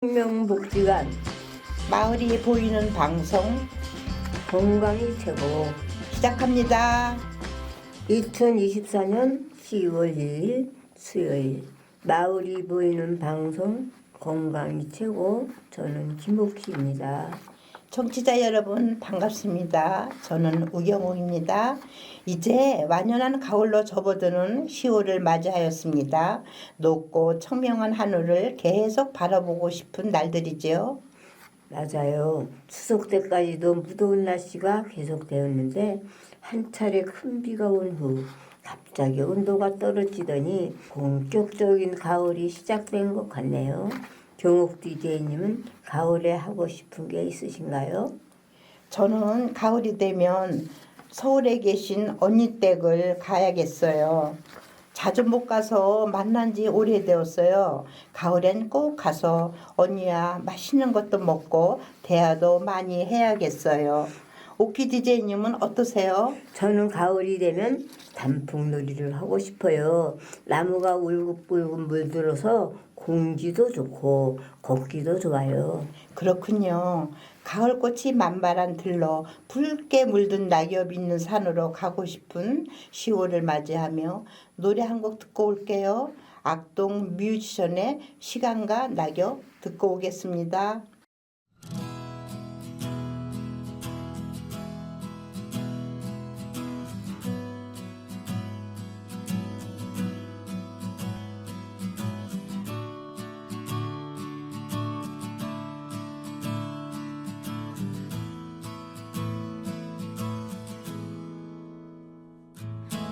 생명복지관 마을이 보이는 방송 건강이 최고 시작합니다. 2024년 10월 2일 수요일 마을이 보이는 방송 건강이 최고 저는 김옥희입니다. 청취자 여러분 반갑습니다. 저는 우경옥입니다. 이제 완연한 가을로 접어드는 10월을 맞이하였습니다. 높고 청명한 하늘을 계속 바라보고 싶은 날들이죠. 맞아요. 추석 때까지도 무더운 날씨가 계속되었는데 한 차례 큰 비가 온 후 갑자기 온도가 떨어지더니 본격적인 가을이 시작된 것 같네요. 경옥 DJ님은 가을에 하고 싶은 게 있으신가요? 저는 가을이 되면 서울에 계신 언니 댁을 가야겠어요. 자주 못 가서 만난 지 오래되었어요. 가을엔 꼭 가서 언니와 맛있는 것도 먹고 대화도 많이 해야겠어요. 오키 DJ님은 어떠세요? 저는 가을이 되면 단풍놀이를 하고 싶어요. 나무가 울긋불긋 물들어서 공기도 좋고 걷기도 좋아요. 그렇군요. 가을꽃이 만발한 들러 붉게 물든 낙엽이 있는 산으로 가고 싶은 10월을 맞이하며 노래 한 곡 듣고 올게요. 악동 뮤지션의 시간과 낙엽 듣고 오겠습니다.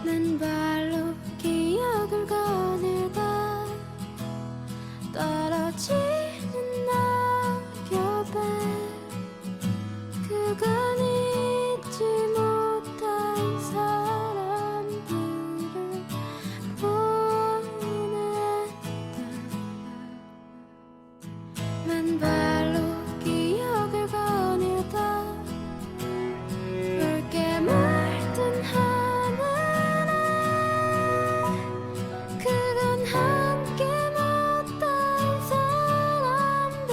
맨발로 기억을 거닐다 떨어지는 낙엽에 그간 잊지 못한 사람들을 보냈다. 맨발로 기억을 거닐다 붉게 물든 그건 함께 못한 사람들을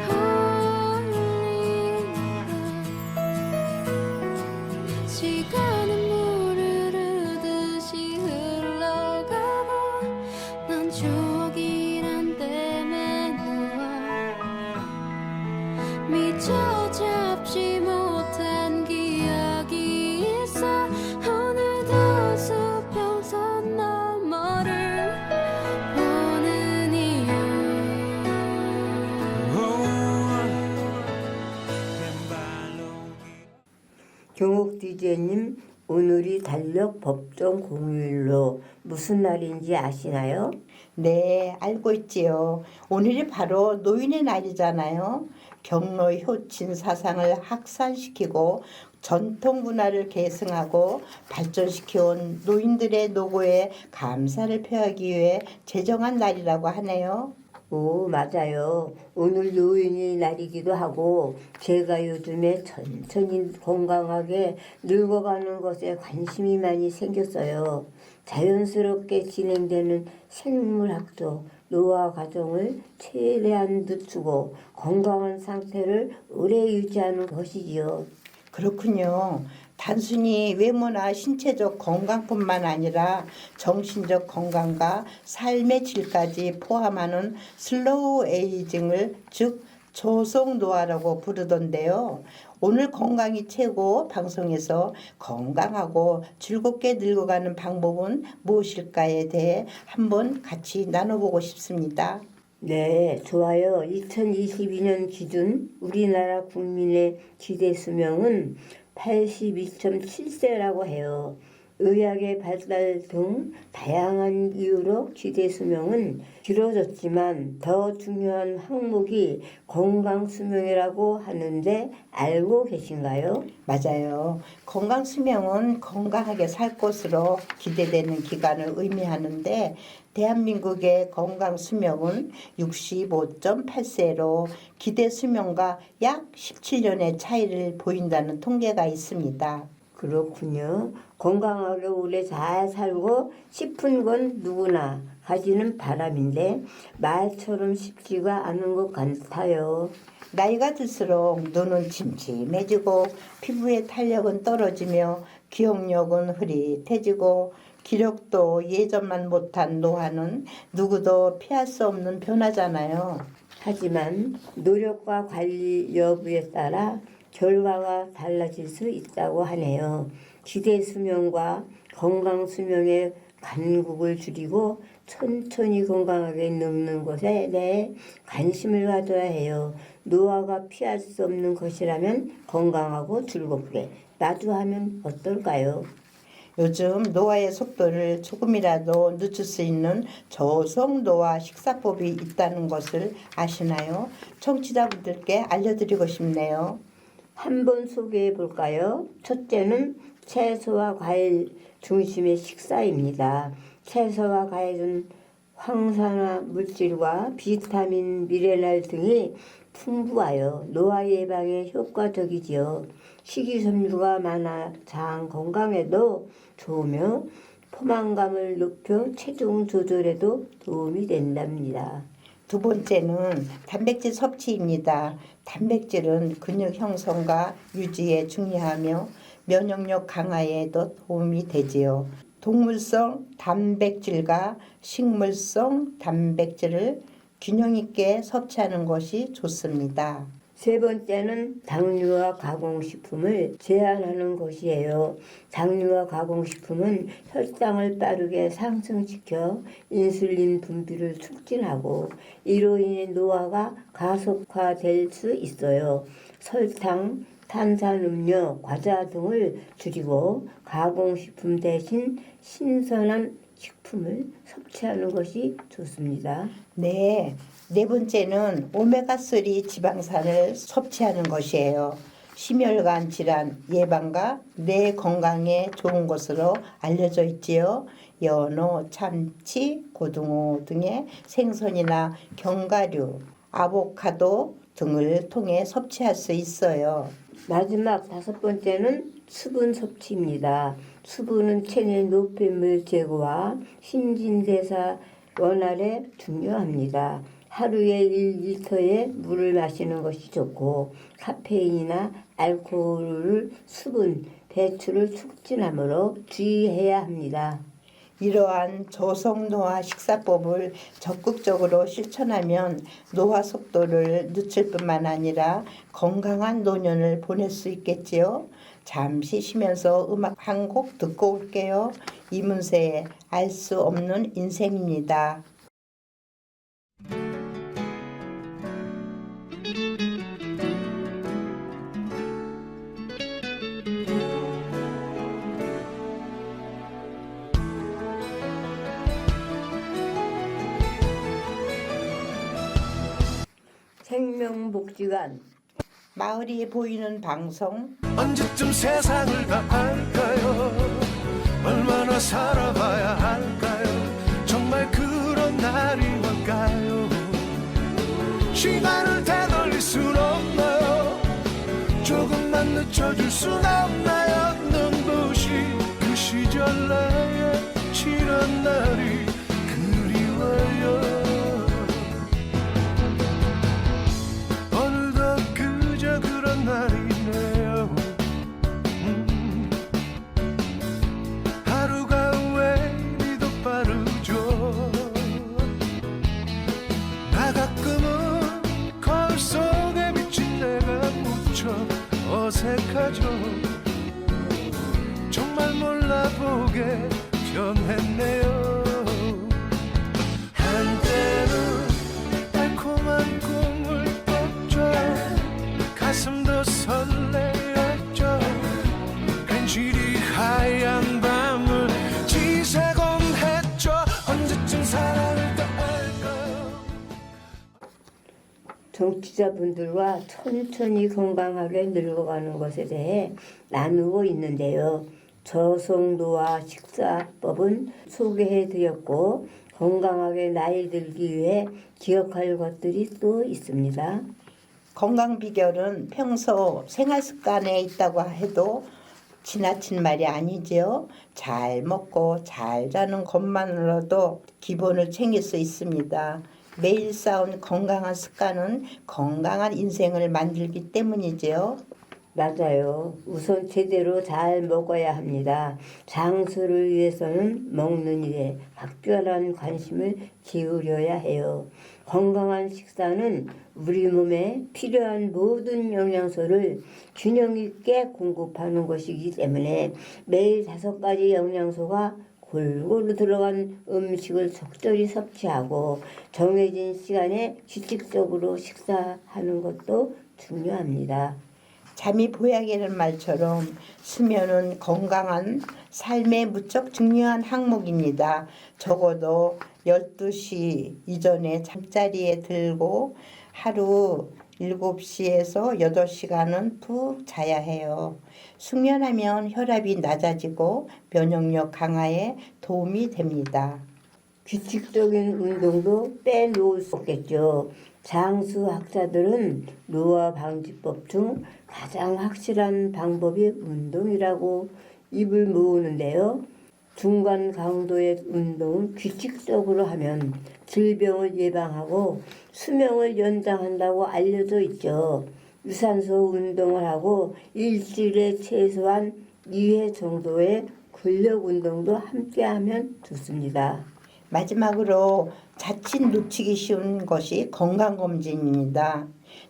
홀리다. 시간은 물을 흐르듯이 흘러가고 난 추억이란 댐에 누워 미처 잡지 못한 기억이 있어. 오늘도 수평선 너머를 보는 이유 경옥 DJ님 오늘이 달력 법정 공휴일로 무슨 날인지 아시나요? 네, 알고 있지요. 오늘이 바로 노인의 날이잖아요. 경로 효친 사상을 확산시키고 전통 문화를 계승하고 발전시켜온 노인들의 노고에 감사를 표하기 위해 제정한 날이라고 하네요. 오, 맞아요. 오늘 노인의 날이기도 하고 제가 요즘에 천천히 건강하게 늙어가는 것에 관심이 많이 생겼어요. 자연스럽게 진행되는 생물학적 노화 과정을 최대한 늦추고 건강한 상태를 오래 유지하는 것이지요. 그렇군요. 단순히 외모나 신체적 건강뿐만 아니라 정신적 건강과 삶의 질까지 포함하는 슬로우 에이징을 즉 조속 노화라고 부르던데요. 오늘 건강이 최고 방송에서 건강하고 즐겁게 늙어가는 방법은 무엇일까에 대해 한번 같이 나눠보고 싶습니다. 네, 좋아요. 2022년 기준 우리나라 국민의 기대 수명은 82.7세라고 해요. 의학의 발달 등 다양한 이유로 기대 수명은 길어졌지만 더 중요한 항목이 건강 수명이라고 하는데 알고 계신가요? 맞아요. 건강 수명은 건강하게 살 것으로 기대되는 기간을 의미하는데 대한민국의 건강 수명은 65.8세로 기대 수명과 약 17년의 차이를 보인다는 통계가 있습니다. 그렇군요. 건강하게 오래 잘 살고 싶은 건 누구나 가지는 바람인데 말처럼 쉽지가 않은 것 같아요. 나이가 들수록 눈은 침침해지고 피부의 탄력은 떨어지며 기억력은 흐릿해지고 기력도 예전만 못한 노화는 누구도 피할 수 없는 변화잖아요. 하지만 노력과 관리 여부에 따라 결과가 달라질 수 있다고 하네요. 기대 수명과 건강 수명의 간극을 줄이고 천천히 건강하게 늙는 것에 대해 관심을 가져야 해요. 노화가 피할 수 없는 것이라면 건강하고 즐겁게 마주하면 어떨까요? 요즘 노화의 속도를 조금이라도 늦출 수 있는 저속 노화 식사법이 있다는 것을 아시나요? 청취자분들께 알려드리고 싶네요. 한번 소개해 볼까요? 첫째는 채소와 과일 중심의 식사입니다. 채소와 과일은 황산화 물질과 비타민, 미네랄 등이 풍부하여 노화 예방에 효과적이지요. 식이섬유가 많아 장 건강에도 좋으며 포만감을 높여 체중 조절에도 도움이 된답니다. 두 번째는 단백질 섭취입니다. 단백질은 근육 형성과 유지에 중요하며 면역력 강화에도 도움이 되지요. 동물성 단백질과 식물성 단백질을 균형 있게 섭취하는 것이 좋습니다. 세 번째는 당류와 가공식품을 제한하는 것이에요. 당류와 가공식품은 혈당을 빠르게 상승시켜 인슐린 분비를 촉진하고 이로 인해 노화가 가속화될 수 있어요. 설탕, 탄산음료, 과자 등을 줄이고 가공식품 대신 신선한 식품을 섭취하는 것이 좋습니다. 네 번째는 오메가3 지방산을 섭취하는 것이에요. 심혈관 질환 예방과 뇌 건강에 좋은 것으로 알려져 있지요. 연어, 참치, 고등어 등의 생선이나 견과류, 아보카도 등을 통해 섭취할 수 있어요. 마지막 다섯 번째는 수분 섭취입니다. 수분은 체내 노폐물 제거와 신진대사 원활에 중요합니다. 하루에 1리터의 물을 마시는 것이 좋고 카페인이나 알코올 수분 배출을 촉진하므로 주의해야 합니다. 이러한 저속 노화 식사법을 적극적으로 실천하면 노화 속도를 늦출 뿐만 아니라 건강한 노년을 보낼 수 있겠지요. 잠시 쉬면서 음악 한 곡 듣고 올게요. 이문세의 알 수 없는 인생입니다. 생명복지관 마을이 보이는 방송 언제쯤 세상을 다 알까요? 얼마나 살아봐야 할까요? 정말 그런 날이 올까요? 시간을 되돌릴 순 없나요? 조금만 늦춰줄 순 없나요? 눈부신 그 시절 나의 지난 날이 그리워요. 날이네요. 하루가 왜 이리도 빠르죠? 나 가끔은 거울 속에 비친 내가 무척 어색하죠. 정말 몰라보게 변했네요. 한때는 달콤한 꿈을 꿨죠. 가슴도 설레었죠. 괜시리 하얀 밤을 지새곤 했죠. 언제쯤 사랑을 다 알까요? 정치자분들과 천천히 건강하게 늙어가는 것에 대해 나누고 있는데요. 저속노화 식사법은 소개해드렸고 건강하게 나이 들기 위해 기억할 것들이 또 있습니다. 건강 비결은 평소 생활 습관에 있다고 해도 지나친 말이 아니지요. 잘 먹고 잘 자는 것만으로도 기본을 챙길 수 있습니다. 매일 쌓은 건강한 습관은 건강한 인생을 만들기 때문이지요. 맞아요. 우선 제대로 잘 먹어야 합니다. 장수를 위해서는 먹는 일에 각별한 관심을 기울여야 해요. 건강한 식사는 우리 몸에 필요한 모든 영양소를 균형 있게 공급하는 것이기 때문에 매일 5가지 영양소가 골고루 들어간 음식을 적절히 섭취하고 정해진 시간에 규칙적으로 식사하는 것도 중요합니다. 잠이 보약이라는 말처럼 수면은 건강한 삶에 무척 중요한 항목입니다. 적어도 12시 이전에 잠자리에 들고 하루 7시에서 8시간은 푹 자야 해요. 숙면하면 혈압이 낮아지고 면역력 강화에 도움이 됩니다. 규칙적인 운동도 빼놓을 수 없겠죠. 장수학자들은 노화 방지법 중 가장 확실한 방법이 운동이라고 입을 모으는데요. 중간 강도의 운동은 규칙적으로 하면 질병을 예방하고 수명을 연장한다고 알려져 있죠. 유산소 운동을 하고 일주일에 최소한 2회 정도의 근력 운동도 함께하면 좋습니다. 마지막으로 자칫 놓치기 쉬운 것이 건강검진입니다.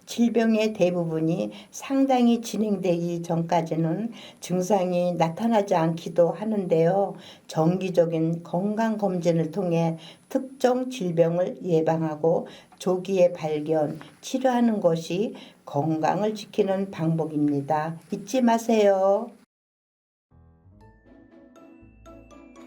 질병의 대부분이 상당히 진행되기 전까지는 증상이 나타나지 않기도 하는데요. 정기적인 건강검진을 통해 특정 질병을 예방하고 조기에 발견, 치료하는 것이 건강을 지키는 방법입니다. 잊지 마세요.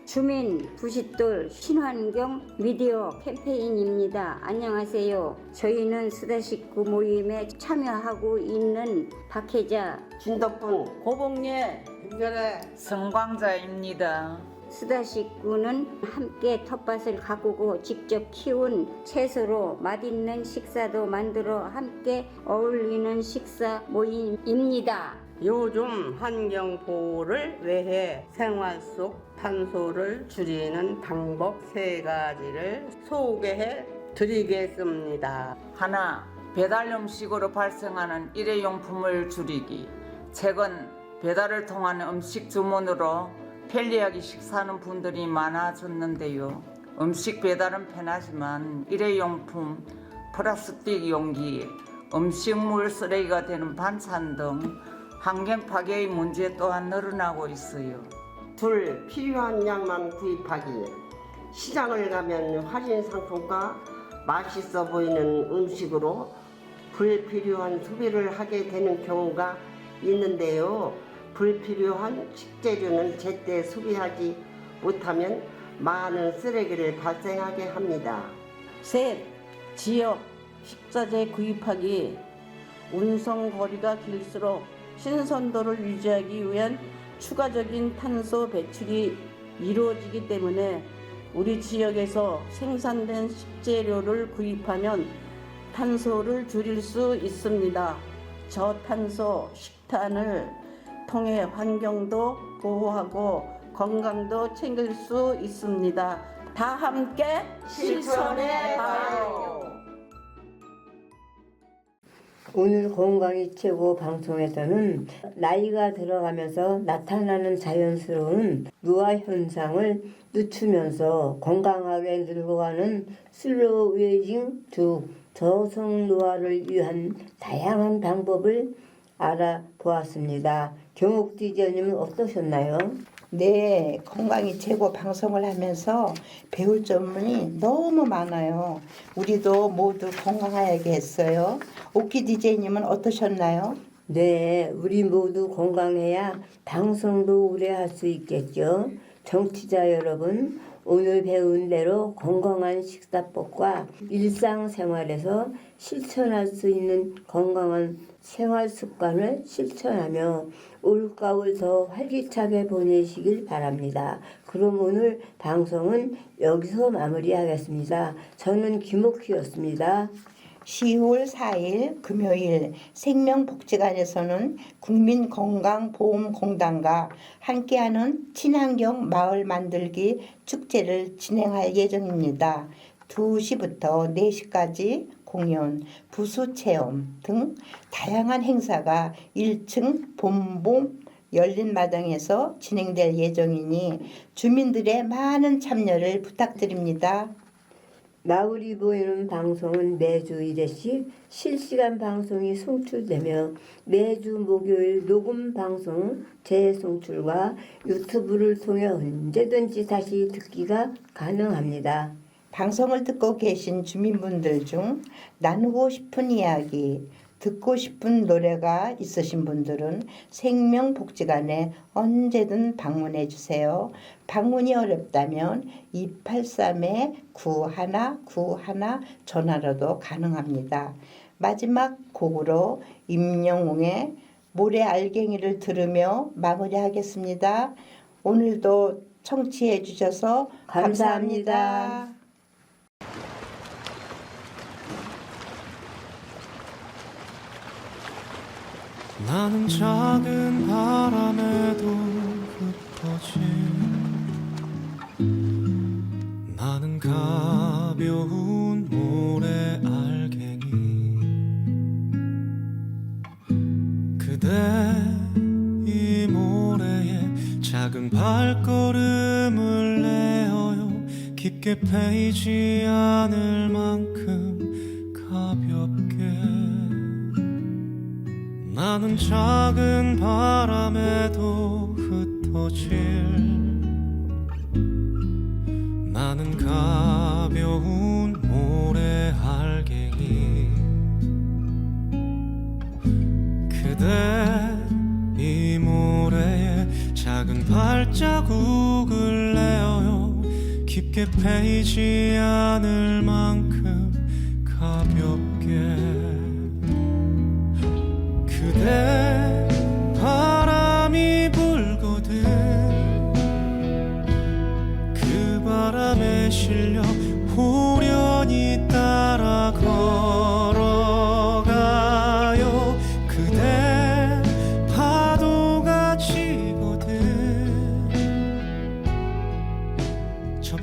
주민 부싯돌 친환경 미디어 캠페인입니다. 안녕하세요. 저희는 수다 식구 모임에 참여하고 있는 박혜자, 진덕분, 고봉예, 윤결의 성광자입니다. 수다 식구는 함께 텃밭을 가꾸고 직접 키운 채소로 맛있는 식사도 만들어 함께 어울리는 식사 모임입니다. 요즘 환경 보호를 위해 생활 속 탄소를 줄이는 방법 3가지를 소개해 드리겠습니다. 하나, 배달 음식으로 발생하는 일회용품을 줄이기. 최근 배달을 통한 음식 주문으로 편리하게 식사하는 분들이 많아졌는데요. 음식 배달은 편하지만 일회용품, 플라스틱 용기, 음식물 쓰레기가 되는 반찬 등 환경 파괴의 문제 또한 늘어나고 있어요. 둘, 필요한 양만 구입하기. 시장을 가면 할인 상품과 맛있어 보이는 음식으로 불필요한 소비를 하게 되는 경우가 있는데요. 불필요한 식재료는 제때 소비하지 못하면 많은 쓰레기를 발생하게 합니다. 셋, 지역 식자재 구입하기. 운송 거리가 길수록 신선도를 유지하기 위한 추가적인 탄소 배출이 이루어지기 때문에 우리 지역에서 생산된 식재료를 구입하면 탄소를 줄일 수 있습니다. 저탄소 식단을 통해 환경도 보호하고 건강도 챙길 수 있습니다. 다 함께 실천해봐요. 오늘 건강이 최고 방송에서는 나이가 들어가면서 나타나는 자연스러운 노화 현상을 늦추면서 건강하게 늙어가는 슬로우 에이징 즉 저성 노화를 위한 다양한 방법을 알아보았습니다. 경옥 디자이너는 어떠셨나요? 네, 건강이 최고 방송을 하면서 배울 점이 너무 많아요. 우리도 모두 건강하게 했어요. 오키 디제이님은 어떠셨나요? 네, 우리 모두 건강해야 방송도 오래 할 수 있겠죠. 정치자 여러분, 오늘 배운 대로 건강한 식사법과 일상생활에서 실천할 수 있는 건강한 생활 습관을 실천하며 올가을 더 활기차게 보내시길 바랍니다. 그럼 오늘 방송은 여기서 마무리하겠습니다. 저는 김옥희였습니다. 10월 4일 금요일 생명복지관에서는 국민건강보험공단과 함께하는 친환경 마을 만들기 축제를 진행할 예정입니다. 2시부터 4시까지 공연, 부수체험 등 다양한 행사가 1층 본봉 열린 마당에서 진행될 예정이니 주민들의 많은 참여를 부탁드립니다. 마을이 보이는 방송은 매주 1회씩 실시간 방송이 송출되며 매주 목요일 녹음 방송 재송출과 유튜브를 통해 언제든지 다시 듣기가 가능합니다. 방송을 듣고 계신 주민분들 중 나누고 싶은 이야기, 듣고 싶은 노래가 있으신 분들은 생명복지관에 언제든 방문해 주세요. 방문이 어렵다면 283-9191 전화로도 가능합니다. 마지막 곡으로 임영웅의 모래 알갱이를 들으며 마무리하겠습니다. 오늘도 청취해 주셔서 감사합니다. 나는 작은 바람에도 흩어진 나는 가벼운 모래 알갱이 그대 이 모래에 작은 발걸음을 내어요 깊게 패이지 않을 만큼 가볍게 나는 작은 바람에도 흩어질 나는 가벼운 모래 알갱이 그대 이 모래에 작은 발자국을 내어요 깊게 패이지 않을 만큼 가볍게 그대 바람이 불거든 그 바람에 실려 호련히 따라 걸어가요 그대 파도가 치거든 저